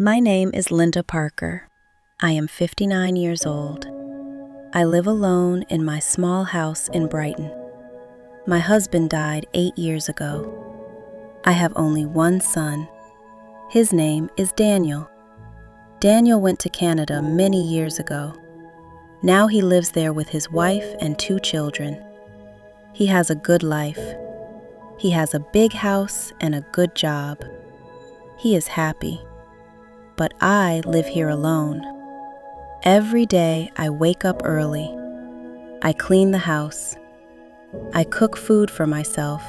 My name is Linda Parker. I am 59 years old. I live alone in my small house in Brighton. My husband died 8 years ago. I have only one son. His name is Daniel. Daniel went to Canada many years ago. Now he lives there with his wife and 2 children. He has a good life. He has a big house and a good job. He is happy. But I live here alone. Every day I wake up early. I clean the house. I cook food for myself.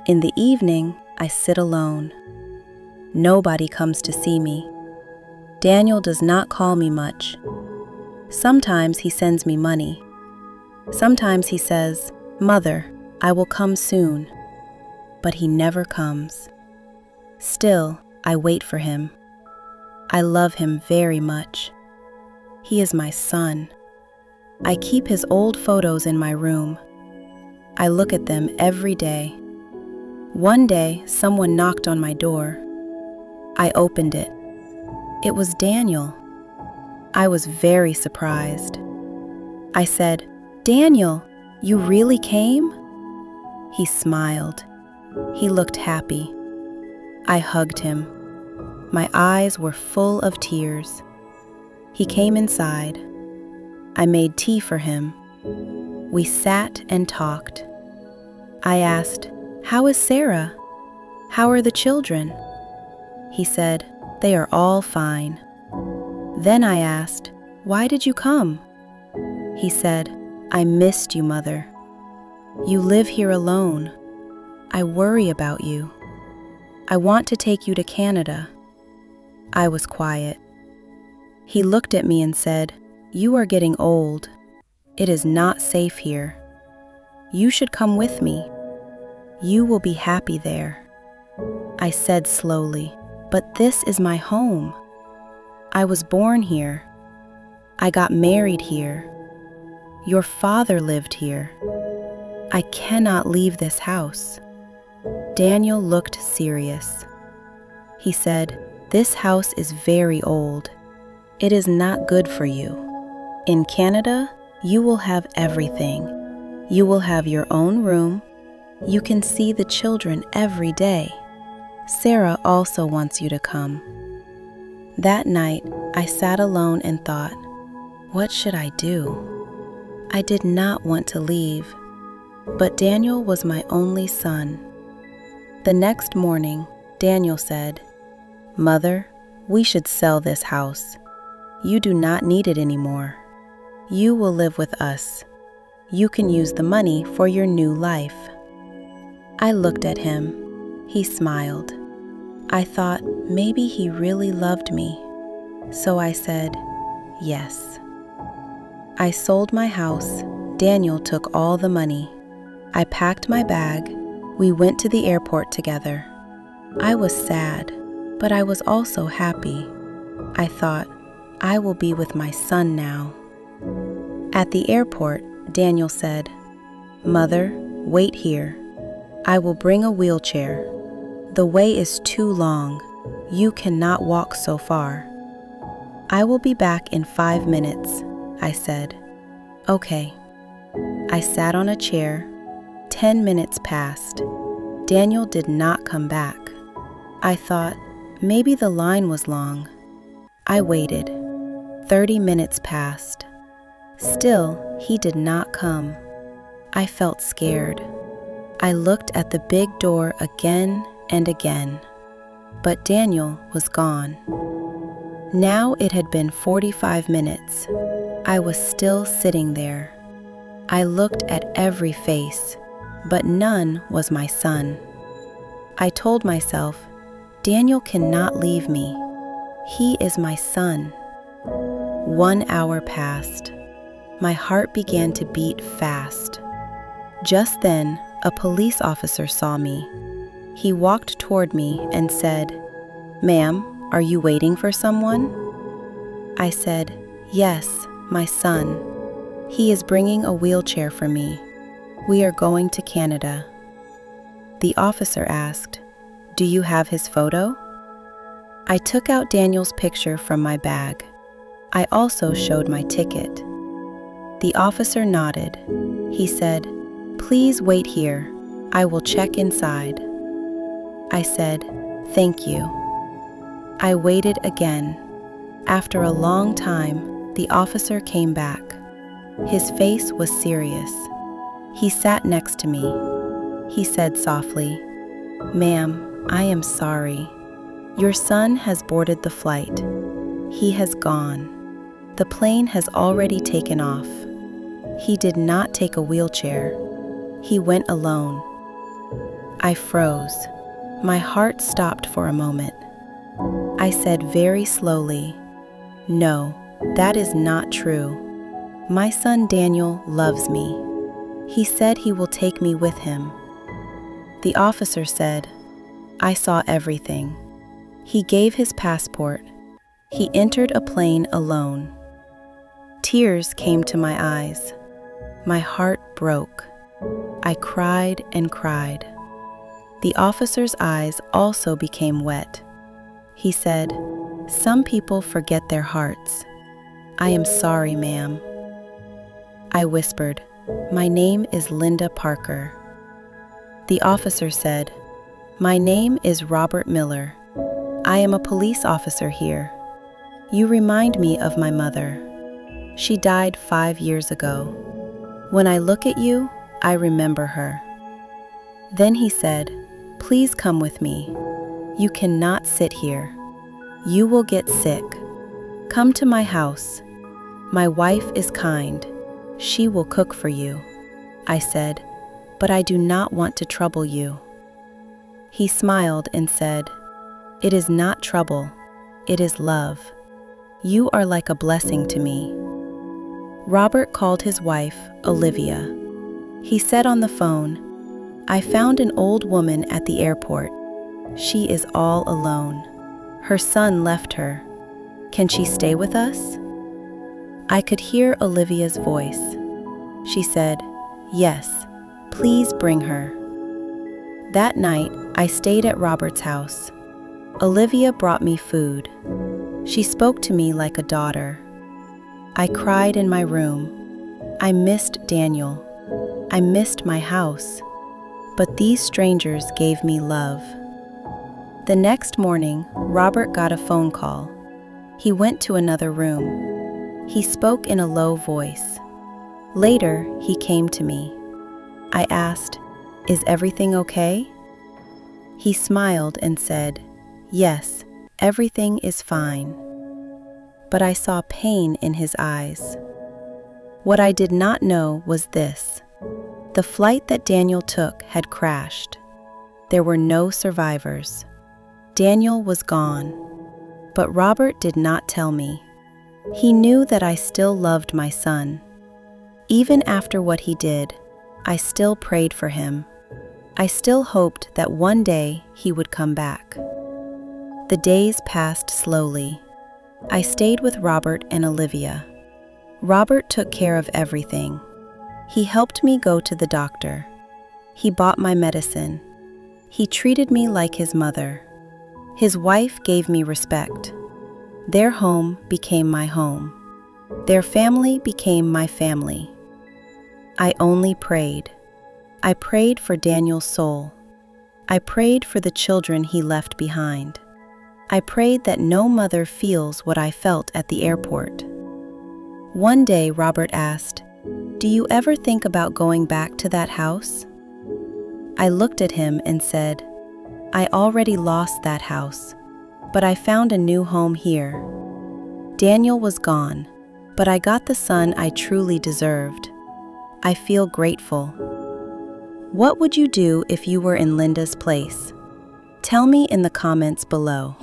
In the evening, I sit alone. Nobody comes to see me. Daniel does not call me much. Sometimes he sends me money. Sometimes he says, "Mother, I will come soon." But he never comes. Still, I wait for him. I love him very much. He is my son. I keep his old photos in my room. I look at them every day. One day, someone knocked on my door. I opened it. It was Daniel. I was very surprised. I said, "Daniel, you really came?" He smiled. He looked happy. I hugged him. My eyes were full of tears. He came inside. I made tea for him. We sat and talked. I asked, "How is Sarah? How are the children?" He said, "They are all fine." Then I asked, "Why did you come?" He said, "I missed you, Mother. You live here alone. I worry about you. I want to take you to Canada." I was quiet. He looked at me and said, "You are getting old. It is not safe here. You should come with me. You will be happy there." I said slowly, "But this is my home. I was born here. I got married here. Your father lived here. I cannot leave this house." Daniel looked serious. He said, "This house is very old. It is not good for you. In Canada, you will have everything. You will have your own room. You can see the children every day. Sarah also wants you to come." That night, I sat alone and thought, what should I do? I did not want to leave, but Daniel was my only son. The next morning, Daniel said, "Mother, we should sell this house. You do not need it anymore. You will live with us. You can use the money for your new life." I looked at him. He smiled. I thought maybe he really loved me. So I said, "Yes." I sold my house. Daniel took all the money. I packed my bag. We went to the airport together. I was sad, but I was also happy. I thought, I will be with my son now. At the airport, Daniel said, "Mother, wait here. I will bring a wheelchair. The way is too long. You cannot walk so far." "I will be back in 5 minutes," I said. "Okay." I sat on a chair. 10 minutes passed. Daniel did not come back. I thought, maybe the line was long. I waited. 30 minutes passed. Still, he did not come. I felt scared. I looked at the big door again and again, but Daniel was gone. Now it had been 45 minutes. I was still sitting there. I looked at every face, but none was my son. I told myself, Daniel cannot leave me. He is my son. 1 hour passed. My heart began to beat fast. Just then, a police officer saw me. He walked toward me and said, "Ma'am, are you waiting for someone?" I said, "Yes, my son. He is bringing a wheelchair for me. We are going to Canada." The officer asked, "Do you have his photo?" I took out Daniel's picture from my bag. I also showed my ticket. The officer nodded. He said, "Please wait here. I will check inside." I said, "Thank you." I waited again. After a long time, the officer came back. His face was serious. He sat next to me. He said softly, "Ma'am, I am sorry. Your son has boarded the flight. He has gone. The plane has already taken off. He did not take a wheelchair. He went alone." I froze. My heart stopped for a moment. I said very slowly, "No, that is not true. My son Daniel loves me. He said he will take me with him." The officer said, "I saw everything. He gave his passport. He entered a plane alone." Tears came to my eyes. My heart broke. I cried and cried. The officer's eyes also became wet. He said, "Some people forget their hearts. I am sorry, ma'am." I whispered, "My name is Linda Parker." The officer said, "My name is Robert Miller. I am a police officer here. You remind me of my mother. She died 5 years ago. When I look at you, I remember her." Then he said, "Please come with me. You cannot sit here. You will get sick. Come to my house. My wife is kind. She will cook for you." I said, "But I do not want to trouble you." He smiled and said, "It is not trouble. It is love. You are like a blessing to me." Robert called his wife, Olivia. He said on the phone, "I found an old woman at the airport. She is all alone. Her son left her. Can she stay with us?" I could hear Olivia's voice. She said, "Yes, please bring her." That night, I stayed at Robert's house. Olivia brought me food. She spoke to me like a daughter. I cried in my room. I missed Daniel. I missed my house. But these strangers gave me love. The next morning, Robert got a phone call. He went to another room. He spoke in a low voice. Later, he came to me. I asked, "Is everything okay?" He smiled and said, "Yes, everything is fine." But I saw pain in his eyes. What I did not know was this. The flight that Daniel took had crashed. There were no survivors. Daniel was gone. But Robert did not tell me. He knew that I still loved my son. Even after what he did, I still prayed for him. I still hoped that one day he would come back. The days passed slowly. I stayed with Robert and Olivia. Robert took care of everything. He helped me go to the doctor. He bought my medicine. He treated me like his mother. His wife gave me respect. Their home became my home. Their family became my family. I only prayed. I prayed for Daniel's soul. I prayed for the children he left behind. I prayed that no mother feels what I felt at the airport. One day, Robert asked, "Do you ever think about going back to that house?" I looked at him and said, "I already lost that house, but I found a new home here. Daniel was gone, but I got the son I truly deserved. I feel grateful." What would you do if you were in Linda's place? Tell me in the comments below.